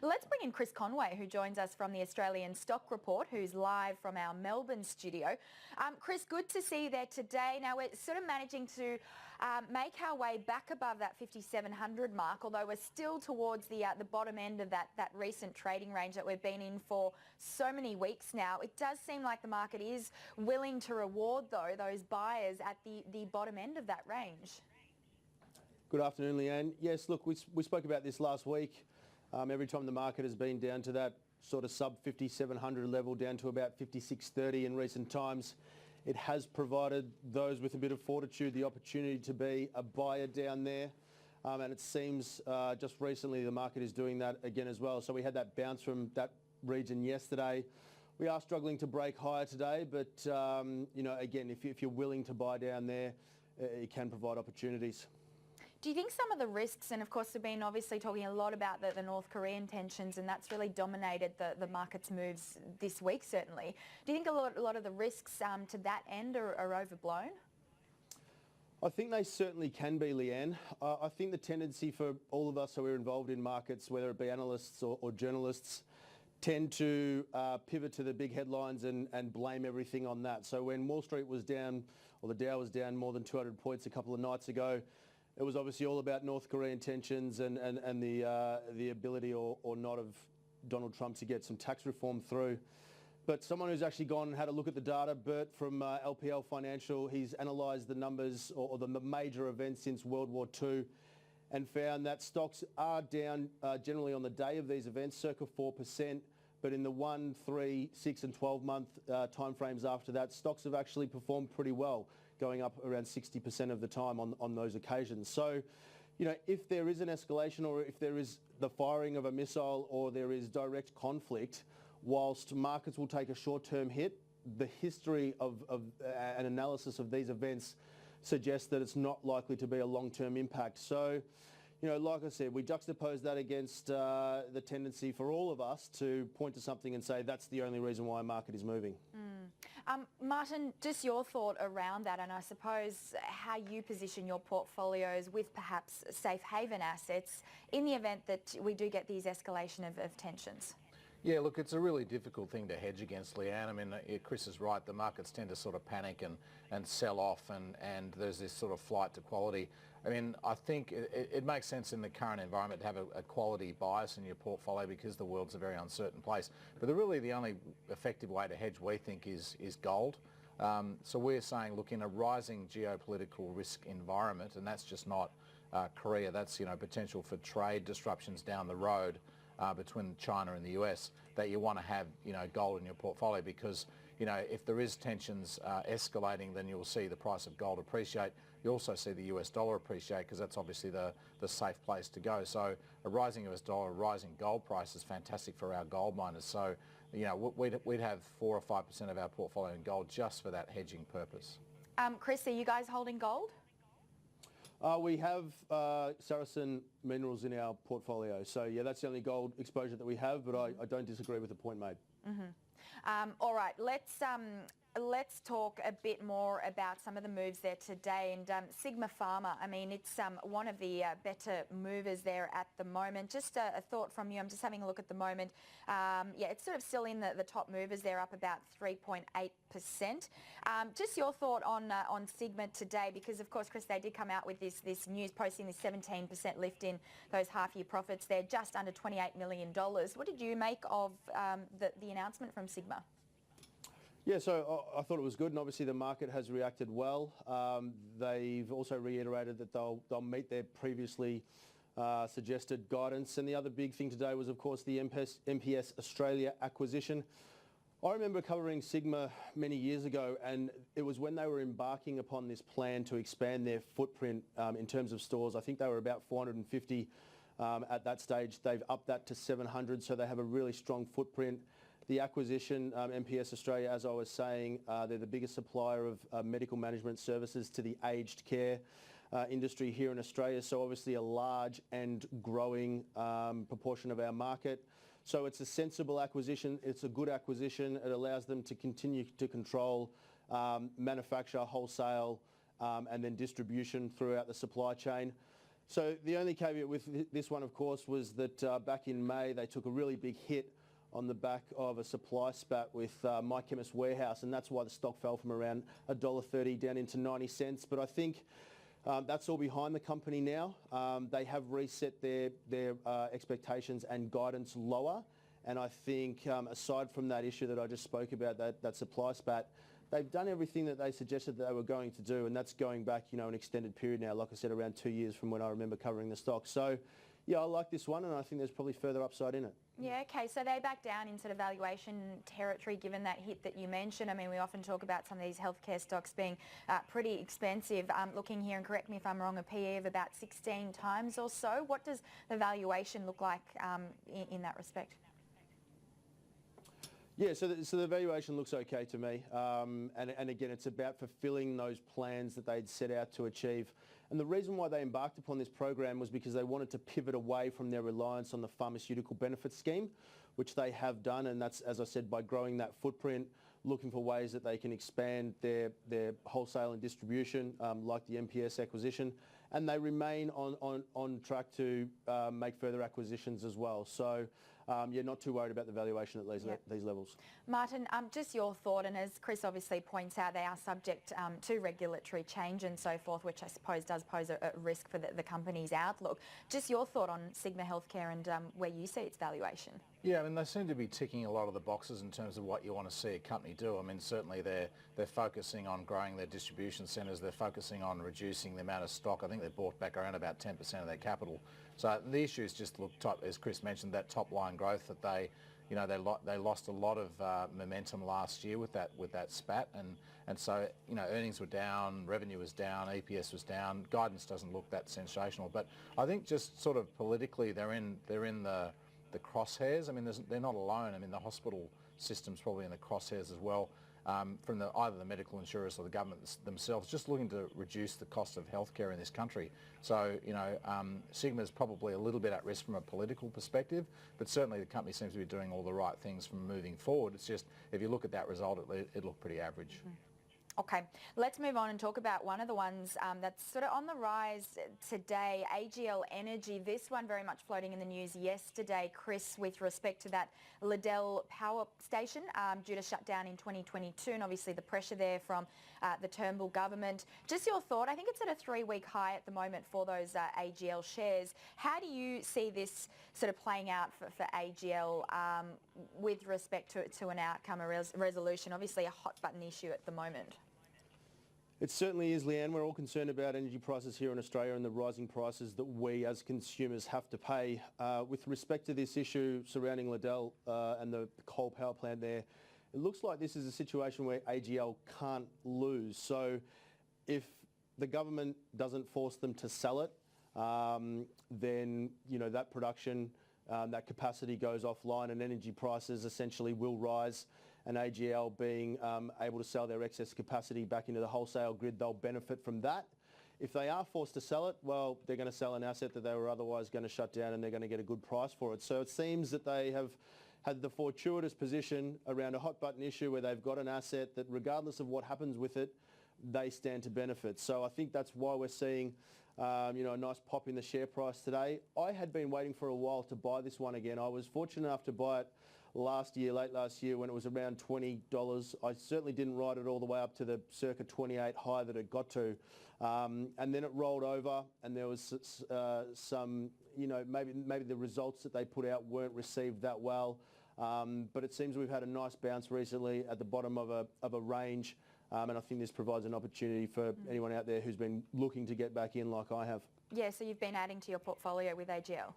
Let's bring in Chris Conway, who joins us from the Australian Stock Report, who's live from our Melbourne studio. Chris, good to see you there today. Now, we're sort of managing to make our way back above that 5,700 mark, although we're still towards the bottom end of that recent trading range that we've been in for so many weeks now. It does seem like the market is willing to reward, though, those buyers at the bottom end of that range. Good afternoon, Leanne. Yes, look, we spoke about this last week. Every time the market has been down to that sort of sub 5,700 level, down to about 5,630 in recent times, it has provided those with a bit of fortitude the opportunity to be a buyer down there. And it seems just recently the market is doing that again as well. So we had that bounce from that region yesterday. We are struggling to break higher today, but again, if you're willing to buy down there, it can provide opportunities. Do you think some of the risks, and of course we've been obviously talking a lot about the North Korean tensions, and that's really dominated the market's moves this week certainly. Do you think a lot of the risks to that end are overblown? I think they certainly can be, Leanne. I think the tendency for all of us who are involved in markets, whether it be analysts or journalists, tend to pivot to the big headlines and blame everything on that. So when Wall Street was down, or the Dow was down more than 200 points a couple of nights ago, it was obviously all about North Korean tensions and the ability or not of Donald Trump to get some tax reform through. But someone who's actually gone and had a look at the data, Bert from LPL Financial, he's analysed the numbers or the major events since World War II and found that stocks are down generally on the day of these events, circa 4%. But in the 1, 3, 6 and 12-month timeframes after that, stocks have actually performed pretty well, going up around 60% of the time on those occasions. So, if there is an escalation or if there is the firing of a missile or there is direct conflict, whilst markets will take a short-term hit, the history of an analysis of these events suggests that it's not likely to be a long-term impact. So, like I said, we juxtapose that against the tendency for all of us to point to something and say that's the only reason why a market is moving. Martin, just your thought around that, and I suppose how you position your portfolios with perhaps safe haven assets in the event that we do get these escalation of tensions. Yeah, look, it's a really difficult thing to hedge against, Leanne. I mean, Chris is right. The markets tend to sort of panic and sell off, and there's this sort of flight to quality. I mean, I think it makes sense in the current environment to have a quality bias in your portfolio because the world's a very uncertain place. But really the only effective way to hedge, we think, is gold. So we're saying, look, in a rising geopolitical risk environment, and that's just not Korea, that's, potential for trade disruptions down the road, between China and the US, that you want to have, gold in your portfolio because, if there is tensions escalating, then you'll see the price of gold appreciate. You also see the US dollar appreciate because that's obviously the safe place to go. So a rising US dollar, a rising gold price is fantastic for our gold miners. So, we'd have 4 or 5% of our portfolio in gold just for that hedging purpose. Chris, are you guys holding gold? We have Saracen Minerals in our portfolio. So, yeah, that's the only gold exposure that we have, but I don't disagree with the point made. All right, let's talk a bit more about some of the moves there today. And Sigma Pharma, I mean, it's one of the better movers there at the moment. Just a thought from you. I'm just having a look at the moment. Yeah, it's sort of still in the top movers. They're up about 3.8%. Just your thought on Sigma today, because of course, Chris, they did come out with this news, posting this 17% lift in those half-year profits. They're just under $28 million. What did you make of the announcement from Sigma? Yeah, so I thought it was good, and obviously the market has reacted well. They've also reiterated that they'll meet their previously suggested guidance. And the other big thing today was, of course, the MPS Australia acquisition. I remember covering Sigma many years ago, and it was when they were embarking upon this plan to expand their footprint in terms of stores. I think they were about 450 at that stage. They've upped that to 700, so they have a really strong footprint. The acquisition, MPS Australia, as I was saying, they're the biggest supplier of medical management services to the aged care industry here in Australia. So obviously a large and growing proportion of our market. So it's a sensible acquisition. It's a good acquisition. It allows them to continue to control manufacture, wholesale, and then distribution throughout the supply chain. So the only caveat with this one, of course, was that back in May they took a really big hit on the back of a supply spat with My Chemist Warehouse, and that's why the stock fell from around $1.30 down into 90 cents. But I think that's all behind the company now. They have reset their expectations and guidance lower. And I think aside from that issue that I just spoke about, that supply spat, they've done everything that they suggested that they were going to do, and that's going back, an extended period now, like I said, around 2 years from when I remember covering the stock. So, yeah, I like this one, and I think there's probably further upside in it. Yeah, okay, so they back down in sort of valuation territory given that hit that you mentioned. I mean, we often talk about some of these healthcare stocks being pretty expensive. Looking here, and correct me if I'm wrong, a PE of about 16 times or so. What does the valuation look like in that respect? Yeah, so the valuation looks okay to me. And again, it's about fulfilling those plans that they'd set out to achieve. And the reason why they embarked upon this program was because they wanted to pivot away from their reliance on the pharmaceutical benefit scheme, which they have done. And that's, as I said, by growing that footprint, looking for ways that they can expand their wholesale and distribution, like the MPS acquisition. And they remain on track to make further acquisitions as well. So, yeah, not too worried about the valuation at these levels. Martin, just your thought, and as Chris obviously points out, they are subject to regulatory change and so forth, which I suppose does pose a risk for the company's outlook. Just your thought on Sigma Healthcare and where you see its valuation. Yeah, I mean, they seem to be ticking a lot of the boxes in terms of what you want to see a company do. I mean, certainly they're focusing on growing their distribution centres. They're focusing on reducing the amount of stock. I think they bought back around about 10% of their capital. So the issue is just, look, as Chris mentioned, that top line growth that they lost a lot of momentum last year with that spat, and so earnings were down, revenue was down, EPS was down. Guidance doesn't look that sensational, but I think just sort of politically they're in the crosshairs. I mean, they're not alone. I mean, the hospital system's probably in the crosshairs as well, from either the medical insurers or the government themselves, just looking to reduce the cost of healthcare in this country. So, Sigma's probably a little bit at risk from a political perspective, but certainly the company seems to be doing all the right things from moving forward. It's just, if you look at that result, it looked pretty average. Mm. Okay, let's move on and talk about one of the ones that's sort of on the rise today, AGL Energy. This one very much floating in the news yesterday, Chris, with respect to that Liddell power station due to shut down in 2022, and obviously the pressure there from the Turnbull government. Just your thought, I think it's at a 3-week high at the moment for those AGL shares. How do you see this sort of playing out for AGL with respect to an outcome, a resolution? Obviously a hot button issue at the moment. It certainly is, Leanne. We're all concerned about energy prices here in Australia and the rising prices that we as consumers have to pay. With respect to this issue surrounding Liddell and the coal power plant there, it looks like this is a situation where AGL can't lose. So if the government doesn't force them to sell it, then that production, that capacity goes offline, and energy prices essentially will rise. And AGL being able to sell their excess capacity back into the wholesale grid, they'll benefit from that. If they are forced to sell it, well, they're going to sell an asset that they were otherwise going to shut down, and they're going to get a good price for it. So it seems that they have had the fortuitous position around a hot button issue where they've got an asset that, regardless of what happens with it, they stand to benefit. So I think that's why we're seeing a nice pop in the share price today. I had been waiting for a while to buy this one again. I was fortunate enough to buy it late last year when it was around $20. I certainly didn't ride it all the way up to the circa 28 high that it got to. And then it rolled over, and there was some, maybe the results that they put out weren't received that well. But it seems we've had a nice bounce recently at the bottom of a range. And I think this provides an opportunity for anyone out there who's been looking to get back in like I have. Yeah, so you've been adding to your portfolio with AGL?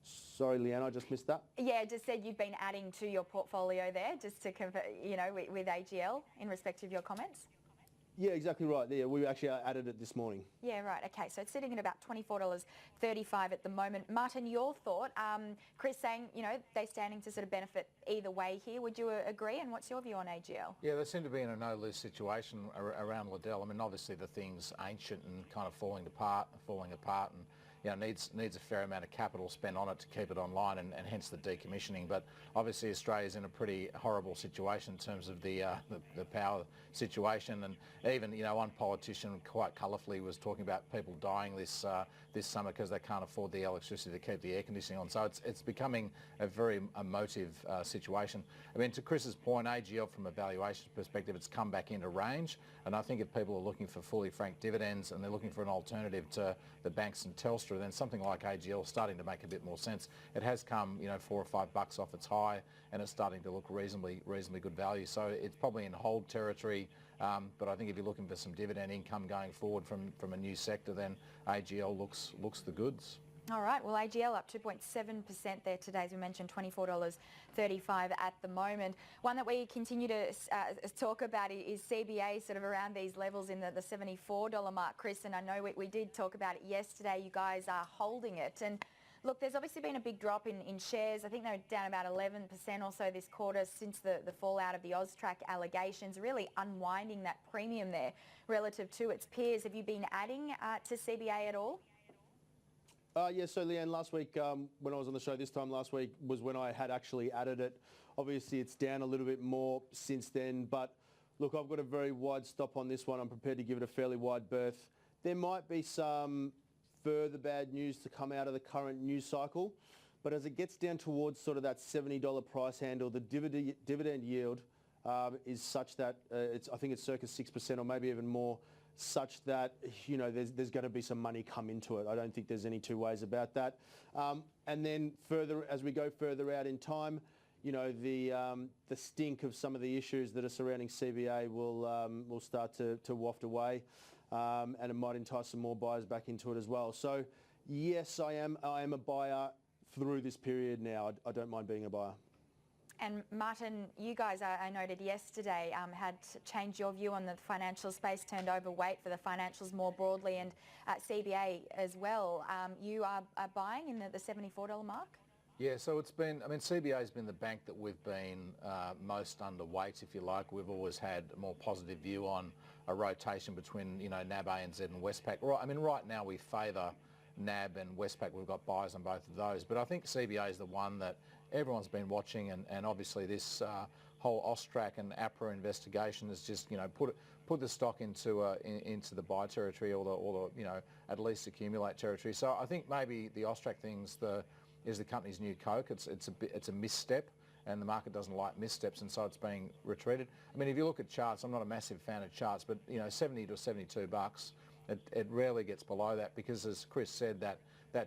Sorry, Leanne, I just missed that. Yeah, just said you've been adding to your portfolio there, just to convert, with AGL in respect of your comments. Yeah, exactly right. Yeah, we actually added it this morning. Yeah, right. Okay, so it's sitting at about $24.35 at the moment. Martin, your thought? Chris saying, they're standing to sort of benefit either way here. Would you agree? And what's your view on AGL? Yeah, they seem to be in a no-lose situation around Liddell. I mean, obviously the thing's ancient and kind of falling apart, needs a fair amount of capital spent on it to keep it online, and hence the decommissioning. But obviously Australia's in a pretty horrible situation in terms of the power situation, and even one politician quite colourfully was talking about people dying this summer because they can't afford the electricity to keep the air conditioning on. So it's becoming a very emotive situation. I mean, to Chris's point, AGL from a valuation perspective, it's come back into range, and I think if people are looking for fully franked dividends and they're looking for an alternative to the banks and Telstra, then something like AGL is starting to make a bit more sense. It has come, $4 or $5 off its high, and it's starting to look reasonably good value. So it's probably in hold territory. But I think if you're looking for some dividend income going forward from a new sector, then AGL looks the goods. All right, well, AGL up 2.7% there today, as we mentioned, $24.35 at the moment. One that we continue to talk about is CBA, sort of around these levels in the $74 mark, Chris, and I know we did talk about it yesterday. You guys are holding it. And look, there's obviously been a big drop in shares. I think they're down about 11% or so this quarter since the fallout of the AUSTRAC allegations, really unwinding that premium there relative to its peers. Have you been adding to CBA at all? Yeah, so Leanne, last week when I was on the show this time last week was when I had actually added it. Obviously it's down a little bit more since then, but look, I've got a very wide stop on this one. I'm prepared to give it a fairly wide berth. There might be some further bad news to come out of the current news cycle, but as it gets down towards sort of that $70 price handle, the dividend yield is such that I think it's circa 6% or maybe even more, such that there's going to be some money come into it. I don't think there's any two ways about that. And then further, as we go further out in time, the stink of some of the issues that are surrounding CBA will start to waft away, and it might entice some more buyers back into it as well. So yes, I am a buyer through this period now. I don't mind being a buyer. And Martin, you guys, I noted yesterday, had changed your view on the financial space, turned overweight for the financials more broadly, and CBA as well. You are buying in the $74 mark? Yeah, so it's been, CBA has been the bank that we've been most underweight, if you like. We've always had a more positive view on a rotation between, NAB, ANZ and Westpac. Right now we favour NAB and Westpac. We've got buyers on both of those. But I think CBA is the one that everyone's been watching, and obviously this whole AUSTRAC and APRA investigation has just put the stock into the buy territory, or the at least accumulate territory. So I think maybe the AUSTRAC thing's is the company's new Coke. It's a misstep, and the market doesn't like missteps, and so it's being retreated. If you look at charts, I'm not a massive fan of charts, but 70 to $72, it rarely gets below that, because as Chris said, that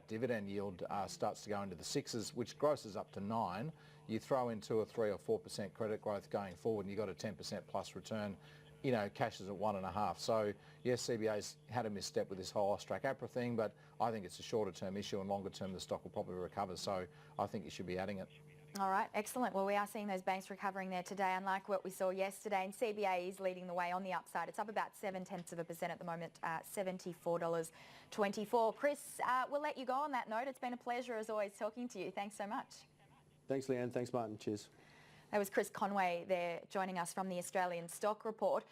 dividend yield starts to go into the sixes, which grosses up to 9. You throw into a 3 or 4% credit growth going forward, and you've got a 10% plus return. Cash is at 1.5. So yes, CBA's had a misstep with this whole AUSTRAC APRA thing, but I think it's a shorter term issue, and longer term the stock will probably recover. So I think you should be adding it. All right, excellent. Well, we are seeing those banks recovering there today, unlike what we saw yesterday, and CBA is leading the way on the upside. It's up about 0.7% at the moment, $74.24. Chris, we'll let you go on that note. It's been a pleasure as always talking to you. Thanks so much. Thanks, Leanne. Thanks, Martin. Cheers. That was Chris Conway there joining us from the Australian Stock Report.